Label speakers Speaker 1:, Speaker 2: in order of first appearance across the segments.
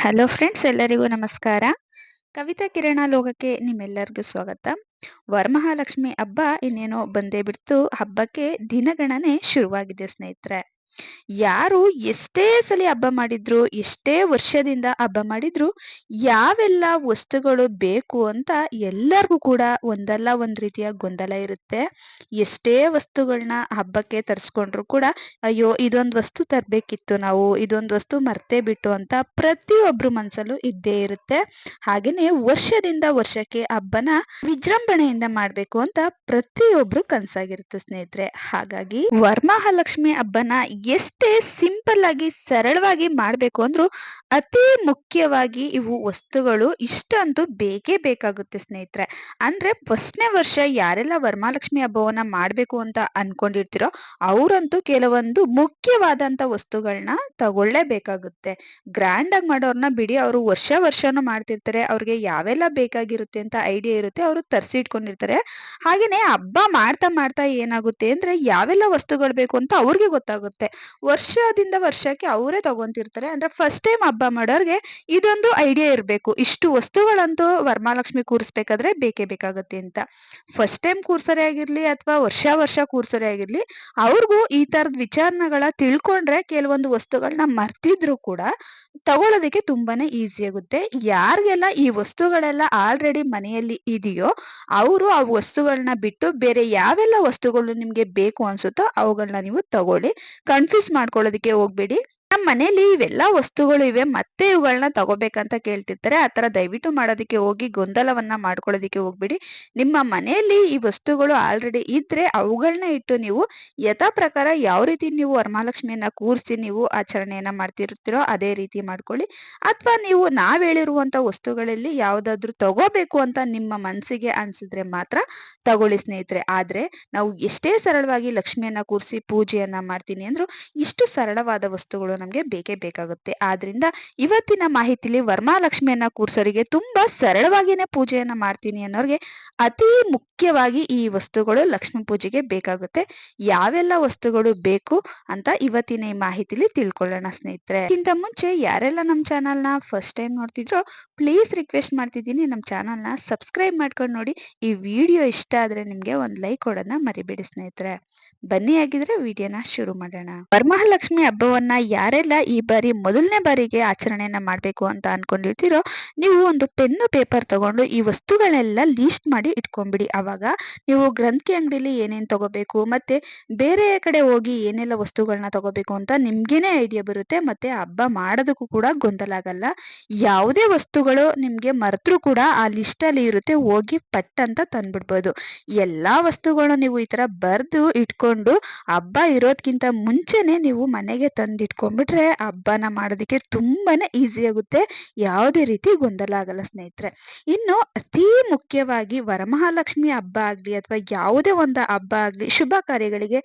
Speaker 1: Hello friends, ಎಲ್ಲರಿಗೂ ನಮಸ್ಕಾರ. ಕವಿತಾ ಕಿರಣ ಲೋಕಕ್ಕೆ ನಿಮ್ಮೆಲ್ಲರಿಗೂ ಸ್ವಾಗತ. ವರಮಹಾಲಕ್ಷ್ಮಿ ಹಬ್ಬ ಇನ್ನೇನೋ ಬಂದೇ ಬಿಡ್ತು. ಹಬ್ಬಕ್ಕೆ ದಿನಗಣನೆ ಶುರುವಾಗಿದೆ ಸ್ನೇಹಿತರೆ. ಯಾರು ಎಷ್ಟೇ ಸಲ ಹಬ್ಬ ಮಾಡಿದ್ರು, ಎಷ್ಟೇ ವರ್ಷದಿಂದ ಹಬ್ಬ ಮಾಡಿದ್ರು, ಯಾವೆಲ್ಲ ವಸ್ತುಗಳು ಬೇಕು ಅಂತ ಎಲ್ಲರಿಗೂ ಕೂಡ ಒಂದಲ್ಲ ಒಂದ್ ರೀತಿಯ ಗೊಂದಲ ಇರುತ್ತೆ. ಎಷ್ಟೇ ವಸ್ತುಗಳನ್ನ ಹಬ್ಬಕ್ಕೆ ತರಿಸ್ಕೊಂಡ್ರು ಕೂಡ, ಅಯ್ಯೋ ಇದೊಂದು ವಸ್ತು ತರಬೇಕಿತ್ತು, ನಾವು ಇದೊಂದು ವಸ್ತು ಮರ್ತೇ ಬಿಟ್ಟು ಅಂತ ಪ್ರತಿಯೊಬ್ರು ಮನ್ಸಲ್ಲೂ ಇದ್ದೇ ಇರುತ್ತೆ. ಹಾಗೇನೆ ವರ್ಷದಿಂದ ವರ್ಷಕ್ಕೆ ಹಬ್ಬನ ವಿಜೃಂಭಣೆಯಿಂದ ಮಾಡ್ಬೇಕು ಅಂತ ಪ್ರತಿಯೊಬ್ರು ಕನ್ಸಾಗಿರುತ್ತೆ ಸ್ನೇಹಿತರೆ. ಹಾಗಾಗಿ ವರಮಹಾಲಕ್ಷ್ಮಿ ಹಬ್ಬನ ಎಷ್ಟೇ ಸಿಂಪಲ್ ಆಗಿ ಸರಳವಾಗಿ ಮಾಡ್ಬೇಕು ಅಂದ್ರು ಅತಿ ಮುಖ್ಯವಾಗಿ ಇವು ವಸ್ತುಗಳು ಇಷ್ಟಂತೂ ಬೇಕೇ ಬೇಕಾಗುತ್ತೆ ಸ್ನೇಹಿತರೆ. ಅಂದ್ರೆ ಫಸ್ಟ್ನೇ ವರ್ಷ ಯಾರೆಲ್ಲ ವರಮಹಾಲಕ್ಷ್ಮಿ ಹಬ್ಬವನ್ನ ಮಾಡ್ಬೇಕು ಅಂತ ಅನ್ಕೊಂಡಿರ್ತೀರೋ ಅವರಂತೂ ಕೆಲವೊಂದು ಮುಖ್ಯವಾದಂತ ವಸ್ತುಗಳನ್ನ ತಗೊಳ್ಳೇಬೇಕಾಗುತ್ತೆ. ಗ್ರ್ಯಾಂಡ್ ಆಗಿ ಮಾಡೋರ್ನ ಬಿಡಿ, ಅವರು ವರ್ಷ ವರ್ಷನೂ ಮಾಡ್ತಿರ್ತಾರೆ, ಅವ್ರಿಗೆ ಯಾವೆಲ್ಲ ಬೇಕಾಗಿರುತ್ತೆ ಅಂತ ಐಡಿಯಾ ಇರುತ್ತೆ, ಅವರು ತರಿಸಿ ಇಟ್ಕೊಂಡಿರ್ತಾರೆ. ಹಾಗೇನೆ ಹಬ್ಬ ಮಾಡ್ತಾ ಮಾಡ್ತಾ ಏನಾಗುತ್ತೆ ಅಂದ್ರೆ ಯಾವೆಲ್ಲ ವಸ್ತುಗಳು ಬೇಕು ಅಂತ ಅವ್ರಿಗೆ ಗೊತ್ತಾಗುತ್ತೆ. ವರ್ಷದಿಂದ ವರ್ಷಕ್ಕೆ ಅವರೇ ತಗೊಂತಿರ್ತಾರೆ. ಅಂದ್ರೆ ಫಸ್ಟ್ ಟೈಮ್ ಹಬ್ಬ ಮಾಡೋರ್ಗೆ ಇದೊಂದು ಐಡಿಯಾ ಇರಬೇಕು, ಇಷ್ಟು ವಸ್ತುಗಳಂತೂ ವರಮಹಾಲಕ್ಷ್ಮಿ ಕೂರಿಸ್ಬೇಕಾದ್ರೆ ಬೇಕೇ ಬೇಕಾಗುತ್ತೆ ಅಂತ. ಫಸ್ಟ್ ಟೈಮ್ ಕೂರ್ಸೋರೇ ಆಗಿರ್ಲಿ ಅಥವಾ ವರ್ಷ ವರ್ಷ ಕೂರ್ಸೋರೇ ಆಗಿರ್ಲಿ, ಅವ್ರಿಗೂ ಈ ತರದ ವಿಚಾರಗಳ ತಿಳ್ಕೊಂಡ್ರೆ ಕೆಲವೊಂದು ವಸ್ತುಗಳನ್ನ ಮರ್ತಿದ್ರು ಕೂಡ ತಗೊಳ್ಳೋದಕ್ಕೆ ತುಂಬಾನೇ ಈಸಿ ಆಗುತ್ತೆ. ಯಾರಿಗೆಲ್ಲ ಈ ವಸ್ತುಗಳೆಲ್ಲ ಆಲ್ರೆಡಿ ಮನೆಯಲ್ಲಿ ಇದೆಯೋ ಅವರು ಆ ವಸ್ತುಗಳನ್ನ ಬಿಟ್ಟು ಬೇರೆ ಯಾವೆಲ್ಲ ವಸ್ತುಗಳು ನಿಮ್ಗೆ ಬೇಕು ಅನ್ಸುತ್ತೋ ಅವುಗಳನ್ನ ನೀವು ತಗೊಳ್ಳಿ. ಕನ್ಫ್ಯೂಸ್ ಮಾಡ್ಕೊಳ್ಳೋದಕ್ಕೆ ಹೋಗ್ಬೇಡಿ. ನಮ್ಮ ಮನೇಲಿ ಇವೆಲ್ಲ ವಸ್ತುಗಳು ಇವೆ, ಮತ್ತೆ ಇವುಗಳನ್ನ ತಗೋಬೇಕಂತ ಕೇಳ್ತಿರ್ತಾರೆ. ಆತರ ದಯವಿಟ್ಟು ಮಾಡೋದಕ್ಕೆ ಹೋಗಿ ಗೊಂದಲವನ್ನ ಮಾಡ್ಕೊಳ್ಳೋದಕ್ಕೆ ಹೋಗ್ಬೇಡಿ. ನಿಮ್ಮ ಮನೆಯಲ್ಲಿ ಈ ವಸ್ತುಗಳು ಆಲ್ರೆಡಿ ಇದ್ರೆ ಅವುಗಳನ್ನ ಇಟ್ಟು ನೀವು ಯಥಾ ಪ್ರಕಾರ ಯಾವ ರೀತಿ ನೀವು ವರಮಹಾಲಕ್ಷ್ಮಿಯನ್ನ ಕೂರಿಸಿ ನೀವು ಆಚರಣೆಯನ್ನ ಮಾಡ್ತಿರ್ತೀರೋ ಅದೇ ರೀತಿ ಮಾಡ್ಕೊಳ್ಳಿ. ಅಥವಾ ನೀವು ನಾವ್ ಹೇಳಿರುವಂತ ವಸ್ತುಗಳಲ್ಲಿ ಯಾವ್ದಾದ್ರು ತಗೋಬೇಕು ಅಂತ ನಿಮ್ಮ ಮನಸ್ಸಿಗೆ ಅನ್ಸಿದ್ರೆ ಮಾತ್ರ ತಗೊಳ್ಳಿ ಸ್ನೇಹಿತರೆ. ಆದ್ರೆ ನಾವು ಎಷ್ಟೇ ಸರಳವಾಗಿ ಲಕ್ಷ್ಮಿಯನ್ನ ಕೂರಿಸಿ ಪೂಜೆಯನ್ನ ಮಾಡ್ತೀನಿ ಅಂದ್ರು ಇಷ್ಟು ಸರಳವಾದ ವಸ್ತುಗಳು ನಮ್ಗೆ ಬೇಕೇ ಬೇಕಾಗುತ್ತೆ. ಆದ್ರಿಂದ ಇವತ್ತಿನ ಮಾಹಿತಿಲಿ ವರಮಹಾಲಕ್ಷ್ಮಿಯನ್ನ ಕೂರ್ಸೋರಿಗೆ ತುಂಬಾ ಸರಳವಾಗಿನೇ ಪೂಜೆಯನ್ನ ಮಾಡ್ತೀನಿ ಅನ್ನೋರ್ಗೆ ಅತಿ ಮುಖ್ಯವಾಗಿ ಈ ವಸ್ತುಗಳು ಲಕ್ಷ್ಮೀ ಪೂಜೆಗೆ ಬೇಕಾಗುತ್ತೆ. ಯಾವೆಲ್ಲ ವಸ್ತುಗಳು ಬೇಕು ಅಂತ ಇವತ್ತಿನ ಈ ಮಾಹಿತಿಲಿ ತಿಳ್ಕೊಳ್ಳೋಣ ಸ್ನೇಹಿತರೆ. ಇದಕ್ಕಿಂತ ಮುಂಚೆ ಯಾರೆಲ್ಲ ನಮ್ಮ ಚಾನಲ್ನ ಫಸ್ಟ್ ಟೈಮ್ ನೋಡ್ತಿದ್ರೋ ಪ್ಲೀಸ್ ರಿಕ್ವೆಸ್ಟ್ ಮಾಡ್ತಿದ್ದೀನಿ, ನಮ್ಮ ಚಾನಲ್ನ ಸಬ್ಸ್ಕ್ರೈಬ್ ಮಾಡ್ಕೊಂಡು ನೋಡಿ. ಈ ವಿಡಿಯೋ ಇಷ್ಟ ಆದ್ರೆ ನಿಮ್ಗೆ ಒಂದ್ ಲೈಕ್ ಕೊಡೋದನ್ನ ಮರಿಬೇಡಿ ಸ್ನೇಹಿತರೆ. ಬನ್ನಿ ಆಗಿದ್ರೆ ವಿಡಿಯೋನ ಶುರು ಮಾಡೋಣ. ವರಮಹಾಲಕ್ಷ್ಮಿ ಹಬ್ಬವನ್ನ ಯಾರೆಲ್ಲ ಈ ಬಾರಿ ಮೊದಲನೇ ಬಾರಿಗೆ ಆಚರಣೆಯನ್ನ ಮಾಡ್ಬೇಕು ಅಂತ ಅನ್ಕೊಂಡಿರ್ತೀರೋ ನೀವು ಒಂದು ಪೆನ್ನು ಪೇಪರ್ ತಗೊಂಡು ಈ ವಸ್ತುಗಳನ್ನೆಲ್ಲ ಲೀಸ್ಟ್ ಮಾಡಿ ಇಟ್ಕೊಂಡ್ಬಿಡಿ. ಅವಾಗ ನೀವು ಗ್ರಂಥಿ ಅಂಗಡಿಲಿ ಏನೇನ್ ತಗೋಬೇಕು ಮತ್ತೆ ಬೇರೆ ಕಡೆ ಹೋಗಿ ಏನೆಲ್ಲ ವಸ್ತುಗಳನ್ನ ತಗೋಬೇಕು ಅಂತ ನಿಮ್ಗೇನೆ ಐಡಿಯಾ ಬರುತ್ತೆ. ಮತ್ತೆ ಹಬ್ಬ ಮಾಡೋದಕ್ಕೂ ಕೂಡ ಗೊಂದಲ ಆಗಲ್ಲ. ಯಾವುದೇ ವಸ್ತುಗಳು ನಿಮ್ಗೆ ಮರೆತರೂ ಕೂಡ ಆ ಲಿಸ್ಟ್ ಅಲ್ಲಿ ಇರುತ್ತೆ, ಹೋಗಿ ಪಟ್ ಅಂತ ತಂದ್ಬಿಡ್ಬೋದು. ಎಲ್ಲಾ ವಸ್ತುಗಳು ನೀವು ಈ ತರ ಬರ್ದು ಇಟ್ಕೊಂಡು ಹಬ್ಬ ಇರೋದ್ಕಿಂತ ಮುಂಚೆನೆ ನೀವು ಮನೆಗೆ ತಂದಿಟ್ಕೊಂಡ್ಬಿಟ್ರೆ ಹಬ್ಬನ ಮಾಡೋದಕ್ಕೆ ತುಂಬಾನೇ ಈಸಿ ಆಗುತ್ತೆ. ಯಾವುದೇ ರೀತಿ ಗೊಂದಲ ಆಗಲ್ಲ ಸ್ನೇಹಿತರೆ. ಇನ್ನು ಅತಿ ಮುಖ್ಯವಾಗಿ ವರಮಹಾಲಕ್ಷ್ಮಿ ಹಬ್ಬ ಆಗ್ಲಿ ಅಥವಾ ಯಾವುದೇ ಒಂದು ಹಬ್ಬ ಆಗ್ಲಿ ಶುಭ ಕಾರ್ಯಗಳಿಗೆ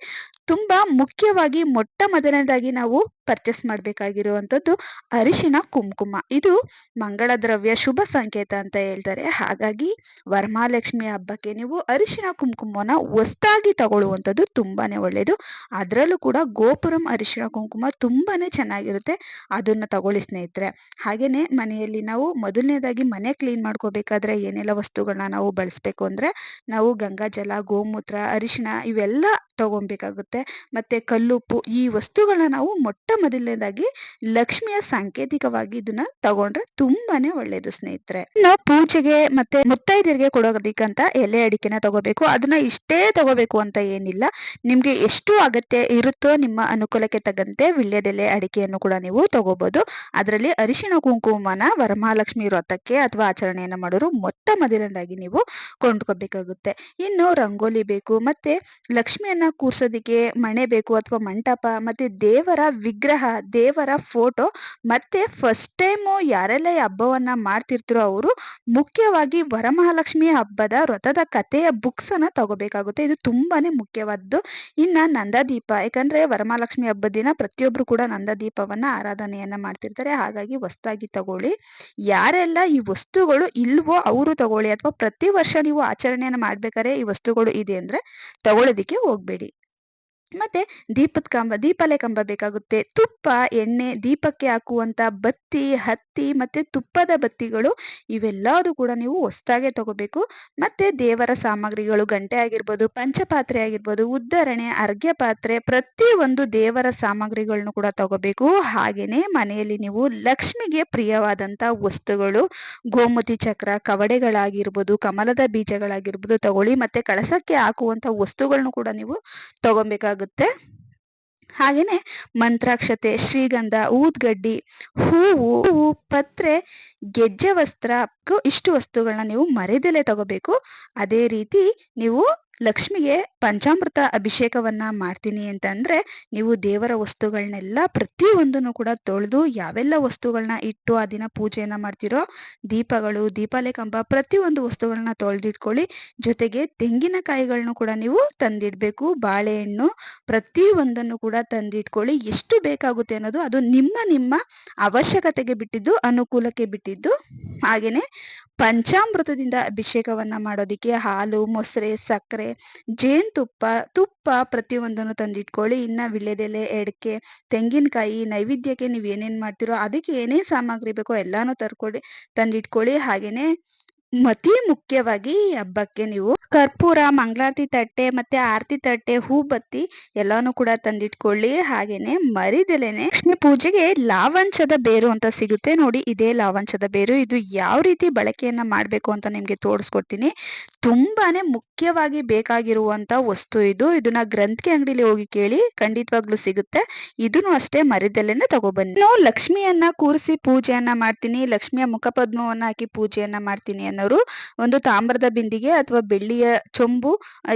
Speaker 1: ತುಂಬಾ ಮುಖ್ಯವಾಗಿ ಮೊಟ್ಟ ಮೊದಲನೇದಾಗಿ ನಾವು ಪರ್ಚೇಸ್ ಮಾಡ್ಬೇಕಾಗಿರುವಂತದ್ದು ಅರಿಶಿನ ಕುಂಕುಮ. ಇದು ಮಂಗಳ ದ್ರವ್ಯ, ಶುಭ ಸಂಕೇತ ಅಂತ ಹೇಳ್ತಾರೆ. ಹಾಗಾಗಿ ವರಮಹಾಲಕ್ಷ್ಮಿ ಹಬ್ಬಕ್ಕೆ ನೀವು ಅರಿಶಿನ ಕುಂಕುಮನ ಹೊಸದಾಗಿ ತಗೊಳ್ಳುವಂಥದ್ದು ತುಂಬಾನೇ ಒಳ್ಳೆಯದು. ಅದರಲ್ಲೂ ಕೂಡ ಗೋಪುರಂ ಅರಿಶಿನ ಕುಂಕುಮ ತುಂಬಾನೇ ಚೆನ್ನಾಗಿರುತ್ತೆ, ಅದನ್ನ ತಗೊಳ್ಳಿ ಸ್ನೇಹಿತರೆ. ಹಾಗೇನೆ ಮನೆಯಲ್ಲಿ ನಾವು ಮೊದಲನೇದಾಗಿ ಮನೆ ಕ್ಲೀನ್ ಮಾಡ್ಕೋಬೇಕಾದ್ರೆ ಏನೆಲ್ಲ ವಸ್ತುಗಳನ್ನ ನಾವು ಬಳಸ್ಬೇಕು ಅಂದ್ರೆ ನಾವು ಗಂಗಾಜಲ, ಗೋಮೂತ್ರ, ಅರಿಶಿನ ಇವೆಲ್ಲ ತಗೊಬೇಕಾಗುತ್ತೆ. ಮತ್ತೆ ಕಲ್ಲುಪ್ಪು, ಈ ವಸ್ತುಗಳನ್ನ ನಾವು ಮೊಟ್ಟ ಮೊದಲನೇದಾಗಿ ಲಕ್ಷ್ಮಿಯ ಸಾಂಕೇತಿಕವಾಗಿ ಇದನ್ನ ತಗೊಂಡ್ರೆ ತುಂಬಾನೇ ಒಳ್ಳೇದು ಸ್ನೇಹಿತರೆ. ಇನ್ನು ಪೂಜೆಗೆ ಮತ್ತೆ ಮುತ್ತೈದೆಯರಿಗೆ ಕೊಡೋದಕ್ಕಂತ ಎಲೆ ಅಡಿಕೆನ ತಗೋಬೇಕು. ಅದನ್ನ ಇಷ್ಟೇ ತಗೋಬೇಕು ಅಂತ ಏನಿಲ್ಲ, ನಿಮ್ಗೆ ಎಷ್ಟು ಅಗತ್ಯ ಇರುತ್ತೋ ನಿಮ್ಮ ಅನುಕೂಲಕ್ಕೆ ತಕ್ಕಂತೆ ವಿಳ್ಯದೆಲೆ ಅಡಿಕೆಯನ್ನು ಕೂಡ ನೀವು ತಗೋಬಹುದು. ಅದರಲ್ಲಿ ಅರಿಶಿನ ಕುಂಕುಮನ ವರಮಹಾಲಕ್ಷ್ಮಿ ವ್ರತಕ್ಕೆ ಅಥವಾ ಆಚರಣೆಯನ್ನ ಮಾಡೋರು ಮೊಟ್ಟ ಮೊದಲನೇದಾಗಿ ನೀವು ಕೊಂಡ್ಕೋಬೇಕಾಗುತ್ತೆ. ಇನ್ನು ರಂಗೋಲಿ ಬೇಕು, ಮತ್ತೆ ಲಕ್ಷ್ಮಿಯನ್ನ ಕೂರ್ಸೋದಿಕ್ಕೆ ಮಣೆ ಬೇಕು ಅಥವಾ ಮಂಟಪ, ಮತ್ತೆ ದೇವರ ವಿಗ್ರಹ, ದೇವರ ಫೋಟೋ, ಮತ್ತೆ ಫಸ್ಟ್ ಟೈಮು ಯಾರೆಲ್ಲ ಈ ಹಬ್ಬವನ್ನ ಮಾಡ್ತಿರ್ತಾರೋ ಅವರು ಮುಖ್ಯವಾಗಿ ವರಮಹಾಲಕ್ಷ್ಮಿ ಹಬ್ಬದ ವ್ರತದ ಕಥೆಯ ಬುಕ್ಸ್ ಅನ್ನ ತಗೋಬೇಕಾಗುತ್ತೆ. ಇದು ತುಂಬಾನೇ ಮುಖ್ಯವಾದ್ದು. ಇನ್ನ ನಂದಾದೀಪ, ಯಾಕಂದ್ರೆ ವರಮಹಾಲಕ್ಷ್ಮಿ ಹಬ್ಬದ ದಿನ ಪ್ರತಿಯೊಬ್ರು ಕೂಡ ನಂದಾದೀಪವನ್ನ ಆರಾಧನೆಯನ್ನ ಮಾಡ್ತಿರ್ತಾರೆ. ಹಾಗಾಗಿ ಹೊಸದಾಗಿ ತಗೊಳ್ಳಿ. ಯಾರೆಲ್ಲ ಈ ವಸ್ತುಗಳು ಇಲ್ವೋ ಅವರು ತಗೊಳ್ಳಿ, ಅಥವಾ ಪ್ರತಿ ವರ್ಷ ನೀವು ಆಚರಣೆಯನ್ನ ಮಾಡ್ಬೇಕಾದ್ರೆ ಈ ವಸ್ತುಗಳು ಇದೆ ಅಂದ್ರೆ ತಗೊಳ್ಳೋದಿಕ್ಕೆ ಹೋಗ್ಬೇಡಿ. ಮತ್ತೆ ದೀಪಲೆ ಕಂಬ ಬೇಕಾಗುತ್ತೆ. ತುಪ್ಪ, ಎಣ್ಣೆ, ದೀಪಕ್ಕೆ ಹಾಕುವಂತ ಬತ್ತಿ, ಹತ್ತಿ ಮತ್ತೆ ತುಪ್ಪದ ಬತ್ತಿಗಳು ಇವೆಲ್ಲದೂ ಕೂಡ ನೀವು ಹೊಸದಾಗೆ ತಗೋಬೇಕು. ಮತ್ತೆ ದೇವರ ಸಾಮಗ್ರಿಗಳು ಗಂಟೆ ಆಗಿರ್ಬೋದು, ಪಂಚಪಾತ್ರೆ ಆಗಿರ್ಬೋದು, ಉದ್ದರಣೆ, ಅರ್ಘ್ಯ ಪಾತ್ರೆ ಪ್ರತಿಯೊಂದು ದೇವರ ಸಾಮಗ್ರಿಗಳನ್ನು ಕೂಡ ತಗೋಬೇಕು. ಹಾಗೇನೆ ಮನೆಯಲ್ಲಿ ನೀವು ಲಕ್ಷ್ಮಿಗೆ ಪ್ರಿಯವಾದಂತ ವಸ್ತುಗಳು ಗೋಮತಿ ಚಕ್ರ, ಕವಡೆಗಳಾಗಿರ್ಬೋದು, ಕಮಲದ ಬೀಜಗಳಾಗಿರ್ಬೋದು ತಗೊಳ್ಳಿ. ಮತ್ತೆ ಕಳಸಕ್ಕೆ ಹಾಕುವಂತ ವಸ್ತುಗಳನ್ನು ಕೂಡ ನೀವು ತಗೊಬೇಕಾಗುತ್ತೆ. ಹಾಗೇನೆ ಮಂತ್ರಾಕ್ಷತೆ, ಶ್ರೀಗಂಧ, ಊದ್ಗಡ್ಡಿ, ಹೂವು, ಪತ್ರೆ, ಗೆಜ್ಜೆ ವಸ್ತ್ರ ಇಷ್ಟು ವಸ್ತುಗಳನ್ನ ನೀವು ಮರೆಯದೆಲೆ ತಗೋಬೇಕು. ಅದೇ ರೀತಿ ನೀವು ಲಕ್ಷ್ಮಿಗೆ ಪಂಚಾಮೃತ ಅಭಿಷೇಕವನ್ನ ಮಾಡ್ತೀನಿ ಅಂತಂದ್ರೆ ನೀವು ದೇವರ ವಸ್ತುಗಳನ್ನೆಲ್ಲ ಪ್ರತಿಯೊಂದನ್ನು ಕೂಡ ತೊಳೆದು ಯಾವೆಲ್ಲ ವಸ್ತುಗಳನ್ನ ಇಟ್ಟು ಆ ದಿನ ಪೂಜೆಯನ್ನ ಮಾಡ್ತಿರೋ ದೀಪಗಳು, ದೀಪಾಲೆ ಕಂಬ ಪ್ರತಿಯೊಂದು ವಸ್ತುಗಳನ್ನ ತೊಳೆದಿಟ್ಕೊಳ್ಳಿ. ಜೊತೆಗೆ ತೆಂಗಿನಕಾಯಿಗಳನ್ನು ಕೂಡ ನೀವು ತಂದಿಡ್ಬೇಕು. ಬಾಳೆಹಣ್ಣು ಪ್ರತಿಯೊಂದನ್ನು ಕೂಡ ತಂದಿಟ್ಕೊಳ್ಳಿ. ಎಷ್ಟು ಬೇಕಾಗುತ್ತೆ ಅನ್ನೋದು ಅದು ನಿಮ್ಮ ಅವಶ್ಯಕತೆಗೆ ಬಿಟ್ಟಿದ್ದು, ಅನುಕೂಲಕ್ಕೆ ಬಿಟ್ಟಿದ್ದು. ಹಾಗೇನೆ ಪಂಚಾಮೃತದಿಂದ ಅಭಿಷೇಕವನ್ನ ಮಾಡೋದಿಕ್ಕೆ ಹಾಲು, ಮೊಸರೆ, ಸಕ್ಕರೆ, ಜೇನುತುಪ್ಪ, ತುಪ್ಪ ಪ್ರತಿಯೊಂದನ್ನು ತಂದಿಟ್ಕೊಳ್ಳಿ. ಇನ್ನ ವಿಳ್ಯದೆಲೆ, ಎಡಕೆ, ತೆಂಗಿನಕಾಯಿ ನೈವೇದ್ಯಕ್ಕೆ ನೀವು ಏನೇನ್ ಮಾಡ್ತಿರೋ ಅದಕ್ಕೆ ಏನೇನ್ ಸಾಮಗ್ರಿ ಬೇಕೋ ಎಲ್ಲಾನು ತಂದಿಟ್ಕೊಳ್ಳಿ. ಹಾಗೇನೆ ಅತಿ ಮುಖ್ಯವಾಗಿ ಈ ಹಬ್ಬಕ್ಕೆ ನೀವು ಕರ್ಪೂರ, ಮಂಗಳಾರತಿ ತಟ್ಟೆ ಮತ್ತೆ ಆರತಿ ತಟ್ಟೆ, ಹೂಬತ್ತಿ ಎಲ್ಲಾನು ಕೂಡ ತಂದಿಟ್ಕೊಳ್ಳಿ. ಹಾಗೇನೆ ಮರಿದೆಲೆನೆ ಲಕ್ಷ್ಮಿ ಪೂಜೆಗೆ ಲಾವಂಚದ ಬೇರು ಅಂತ ಸಿಗುತ್ತೆ ನೋಡಿ. ಇದೇ ಲಾವಂಚದ ಬೇರು. ಇದು ಯಾವ ರೀತಿ ಬಳಕೆಯನ್ನ ಮಾಡ್ಬೇಕು ಅಂತ ನಿಮ್ಗೆ ತೋರಿಸ್ಕೊಡ್ತೀನಿ. ತುಂಬಾನೇ ಮುಖ್ಯವಾಗಿ ಬೇಕಾಗಿರುವಂತ ವಸ್ತು ಇದು. ಇದನ್ನ ಗ್ರಂಥಿಗೆ ಅಂಗಡಿಲಿ ಹೋಗಿ ಕೇಳಿ, ಖಂಡಿತವಾಗ್ಲೂ ಸಿಗುತ್ತೆ. ಇದನ್ನು ಅಷ್ಟೇ ಮರಿದೆಲೆನೆ ತಗೊಬನ್ನಿ. ನಾವು ಲಕ್ಷ್ಮಿಯನ್ನ ಕೂರಿಸಿ ಪೂಜೆಯನ್ನ ಮಾಡ್ತೀನಿ, ಲಕ್ಷ್ಮಿಯ ಮುಖಪದ್ಮವನ್ನ ಹಾಕಿ ಪೂಜೆಯನ್ನ ಮಾಡ್ತೀನಿ ಅನ್ನೋರು ಒಂದು ತಾಮ್ರದ ಬಿಂದಿಗೆ ಅಥವಾ ಬೆಳ್ಳಿಯ ಚೊಂಬು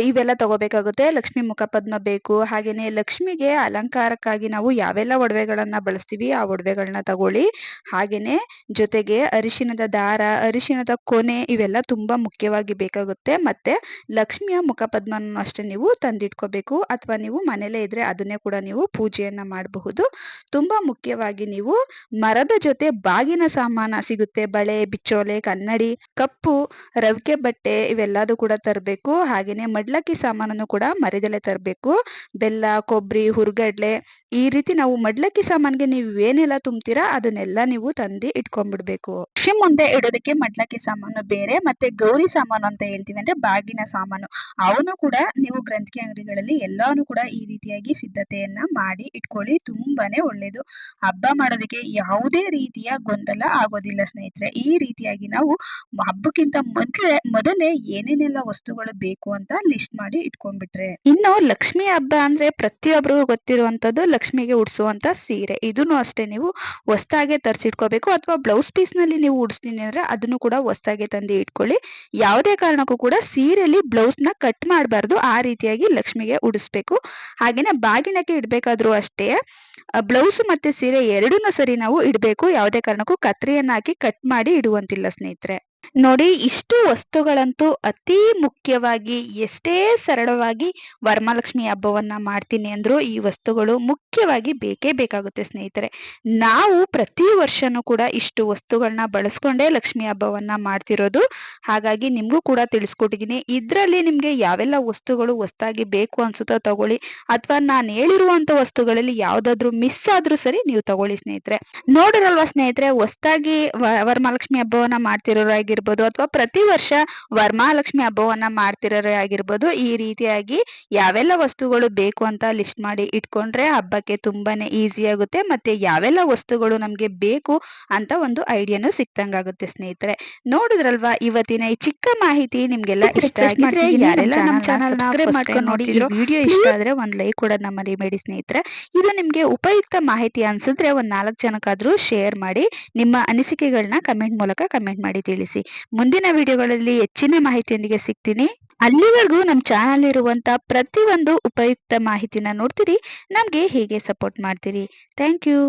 Speaker 1: ಇವೆಲ್ಲ ತಗೋಬೇಕಾಗುತ್ತೆ. ಲಕ್ಷ್ಮಿ ಮುಖಪದ್ಮ ಬೇಕು. ಹಾಗೇನೆ ಲಕ್ಷ್ಮಿಗೆ ಅಲಂಕಾರಕ್ಕಾಗಿ ನಾವು ಯಾವೆಲ್ಲ ಒಡವೆಗಳನ್ನ ಬಳಸ್ತೀವಿ ಆ ಒಡವೆಗಳನ್ನ ತಗೊಳ್ಳಿ. ಹಾಗೇನೆ ಜೊತೆಗೆ ಅರಿಶಿಣದ ದಾರ, ಅರಿಶಿಣದ ಕೊನೆ ಇವೆಲ್ಲ ತುಂಬಾ ಮುಖ್ಯವಾಗಿ ಬೇಕಾಗುತ್ತೆ. ಮತ್ತೆ ಲಕ್ಷ್ಮಿಯ ಮುಖಪದ್ಮನೂ ಅಷ್ಟೇ ನೀವು ತಂದಿಟ್ಕೋಬೇಕು. ಅಥವಾ ನೀವು ಮನೇಲೇ ಇದ್ರೆ ಅದನ್ನೇ ಕೂಡ ನೀವು ಪೂಜೆಯನ್ನ ಮಾಡಬಹುದು. ತುಂಬಾ ಮುಖ್ಯವಾಗಿ ನೀವು ಮರದ ಜೊತೆ ಬಾಗಿನ ಸಾಮಾನ ಸಿಗುತ್ತೆ. ಬಳೆ, ಬಿಚ್ಚೋಲೆ, ಕನ್ನಡಿ, ಕಪ್ಪು, ರವಿಕೆ ಬಟ್ಟೆ ಇವೆಲ್ಲದೂ ಕೂಡ ತರಬೇಕು. ಹಾಗೇನೆ ಮಡ್ಲಕ್ಕಿ ಸಾಮಾನನ್ನು ಕೂಡ ಮರಿದೆಲೆ ತರಬೇಕು. ಬೆಲ್ಲ, ಕೊಬ್ಬರಿ, ಹುರ್ಗಡ್ಲೆ ಈ ರೀತಿ ನಾವು ಮಡ್ಲಕ್ಕಿ ಸಾಮಾನ್ಗೆ ನೀವು ಏನೆಲ್ಲ ತುಂಬ್ತೀರಾ ಅದನ್ನೆಲ್ಲ ನೀವು ತಂದು ಇಟ್ಕೊಂಡ್ಬಿಡ್ಬೇಕು. ಲಕ್ಷ್ಮಿ ಮುಂದೆ ಇಡೋದಕ್ಕೆ ಮಡ್ಲಕ್ಕಿ ಸಾಮಾನು ಬೇರೆ, ಮತ್ತೆ ಗೌರಿ ಸಾಮಾನು ಅಂತ ಹೇಳ್ತೀವಿ ಅಂದ್ರೆ ಬಾಗಿನ ಸಾಮಾನು, ಅವನು ಕೂಡ ನೀವು ಗ್ರಂಥಿಗೆ ಅಂಗಡಿಗಳಲ್ಲಿ ಎಲ್ಲಾನು ಕೂಡ ಈ ರೀತಿಯಾಗಿ ಸಿದ್ಧತೆಯನ್ನ ಮಾಡಿ ಇಟ್ಕೊಳ್ಳಿ. ತುಂಬಾನೇ ಒಳ್ಳೇದು. ಹಬ್ಬ ಮಾಡೋದಕ್ಕೆ ಯಾವುದೇ ರೀತಿಯ ಗೊಂದಲ ಆಗೋದಿಲ್ಲ ಸ್ನೇಹಿತರೆ. ಈ ರೀತಿಯಾಗಿ ನಾವು ಹಬ್ಬಕ್ಕಿಂತ ಮೊದಲೇ ಏನೇನೆಲ್ಲ ವಸ್ತುಗಳು ಬೇಕು ಅಂತ ಲಿಸ್ಟ್ ಮಾಡಿ ಇಟ್ಕೊಂಡ್ಬಿಟ್ರೆ. ಇನ್ನು ಲಕ್ಷ್ಮಿ ಹಬ್ಬ ಅಂದ್ರೆ ಪ್ರತಿಯೊಬ್ಬರಿಗೂ ಗೊತ್ತಿರುವಂತದ್ದು ಲಕ್ಷ್ಮಿಗೆ ಉಡ್ಸುವಂತ ಸೀರೆ. ಇದನ್ನು ಅಷ್ಟೇ ನೀವು ಹೊಸದಾಗೆ ತರಿಸಿಟ್ಕೋಬೇಕು. ಅಥವಾ ಬ್ಲೌಸ್ ಪೀಸ್ ನಲ್ಲಿ ನೀವು ಉಡಿಸ್ತೀನಿ ಅಂದ್ರೆ ಅದನ್ನು ಕೂಡ ಹೊಸದಾಗೆ ತಂದು ಇಟ್ಕೊಳ್ಳಿ. ಯಾವುದೇ ಕಾರಣಕ್ಕೂ ಕೂಡ ಸೀರೆಯಲ್ಲಿ ಬ್ಲೌಸ್ ನ ಕಟ್ ಮಾಡಬಾರ್ದು. ಆ ರೀತಿಯಾಗಿ ಲಕ್ಷ್ಮಿಗೆ ಉಡಿಸ್ಬೇಕು. ಹಾಗೇನೆ ಬಾಗಿಣಕ್ಕೆ ಇಡ್ಬೇಕಾದ್ರೂ ಅಷ್ಟೇ ಬ್ಲೌಸ್ ಮತ್ತೆ ಸೀರೆ ಎರಡನ್ನೂ ಸರಿ ನಾವು ಇಡಬೇಕು. ಯಾವುದೇ ಕಾರಣಕ್ಕೂ ಕತ್ರಿಯನ್ನ ಹಾಕಿ ಕಟ್ ಮಾಡಿ ಇಡುವಂತಿಲ್ಲ ಸ್ನೇಹಿತರೆ. ನೋಡಿ, ಇಷ್ಟು ವಸ್ತುಗಳಂತೂ ಅತಿ ಮುಖ್ಯವಾಗಿ ಎಷ್ಟೇ ಸರಳವಾಗಿ ವರಮಹಾಲಕ್ಷ್ಮಿ ಹಬ್ಬವನ್ನ ಮಾಡ್ತೀನಿ ಅಂದ್ರು ಈ ವಸ್ತುಗಳು ಮುಖ್ಯವಾಗಿ ಬೇಕೇ ಬೇಕಾಗುತ್ತೆ ಸ್ನೇಹಿತರೆ. ನಾವು ಪ್ರತಿ ವರ್ಷನೂ ಕೂಡ ಇಷ್ಟು ವಸ್ತುಗಳನ್ನ ಬಳಸ್ಕೊಂಡೇ ಲಕ್ಷ್ಮಿ ಹಬ್ಬವನ್ನ ಮಾಡ್ತಿರೋದು. ಹಾಗಾಗಿ ನಿಮ್ಗೂ ಕೂಡ ತಿಳಿಸ್ಕೊಟ್ಟಿದ್ದೀನಿ. ಇದ್ರಲ್ಲಿ ನಿಮ್ಗೆ ಯಾವೆಲ್ಲ ವಸ್ತುಗಳು ಹೊಸದಾಗಿ ಬೇಕು ಅನ್ಸುತ್ತೋ ತಗೊಳ್ಳಿ. ಅಥವಾ ನಾನು ಹೇಳಿರುವಂತ ವಸ್ತುಗಳಲ್ಲಿ ಯಾವ್ದಾದ್ರು ಮಿಸ್ ಆದ್ರೂ ಸರಿ ನೀವು ತಗೊಳ್ಳಿ ಸ್ನೇಹಿತರೆ. ನೋಡಿರಲ್ವಾ ಸ್ನೇಹಿತರೆ, ಹೊಸದಾಗಿ ವರಮಹಾಲಕ್ಷ್ಮಿ ಹಬ್ಬವನ್ನ ಮಾಡ್ತಿರೋರು ಆಗಿರ್ಬೋದು ಅಥವಾ ಪ್ರತಿ ವರ್ಷ ವರಮಹಾಲಕ್ಷ್ಮಿ ಹಬ್ಬವನ್ನ ಮಾಡ್ತಿರೋರೇ ಆಗಿರ್ಬೋದು, ಈ ರೀತಿಯಾಗಿ ಯಾವೆಲ್ಲ ವಸ್ತುಗಳು ಬೇಕು ಅಂತ ಲಿಸ್ಟ್ ಮಾಡಿ ಇಟ್ಕೊಂಡ್ರೆ ಹಬ್ಬಕ್ಕೆ ತುಂಬಾನೇ ಈಸಿ ಆಗುತ್ತೆ. ಮತ್ತೆ ಯಾವೆಲ್ಲ ವಸ್ತುಗಳು ನಮ್ಗೆ ಬೇಕು ಅಂತ ಒಂದು ಐಡಿಯಾನು ಸಿಕ್ತಂಗಾಗುತ್ತೆ ಸ್ನೇಹಿತರೆ. ನೋಡಿದ್ರಲ್ವಾ ಇವತ್ತಿನ ಈ ಚಿಕ್ಕ ಮಾಹಿತಿ ನಿಮ್ಗೆಲ್ಲ ಇಷ್ಟ ಆಗಿದ್ರೆ ಯಾರೆಲ್ಲ ನಮ್ಮ ಚಾನಲ್ ಸಬ್ಸ್ಕ್ರೈಬ್ ಮಾಡ್ಕೊಂಡು ನೋಡಿ, ಈ ವಿಡಿಯೋ ಇಷ್ಟ ಆದ್ರೆ ಒಂದ್ ಲೈಕ್ ಕೊಡೋದನ್ನ ಮರಿಬೇಡಿ ಸ್ನೇಹಿತರೆ. ಇದು ನಿಮ್ಗೆ ಉಪಯುಕ್ತ ಮಾಹಿತಿ ಅನ್ಸಿದ್ರೆ ಒಂದ್ 4 ಜನಕ್ಕಾದ್ರೂ ಶೇರ್ ಮಾಡಿ. ನಿಮ್ಮ ಅನಿಸಿಕೆಗಳನ್ನ ಕಮೆಂಟ್ ಮೂಲಕ ಕಮೆಂಟ್ ಮಾಡಿ ತಿಳಿಸಿ. ಮುಂದಿನ ವಿಡಿಯೋಗಳಲ್ಲಿ ಹೆಚ್ಚಿನ ಮಾಹಿತಿಯೊಂದಿಗೆ ಸಿಗ್ತೀನಿ. ಅಲ್ಲಿವರೆಗೂ ನಮ್ಮ ಚಾನಲ್ ಇರುವಂತ ಪ್ರತಿಯೊಂದು ಉಪಯುಕ್ತ ಮಾಹಿತಿನ ನೋಡ್ತೀರಿ, ನಮ್ಗೆ ಹೀಗೆ ಸಪೋರ್ಟ್ ಮಾಡ್ತೀರಿ. Thank you.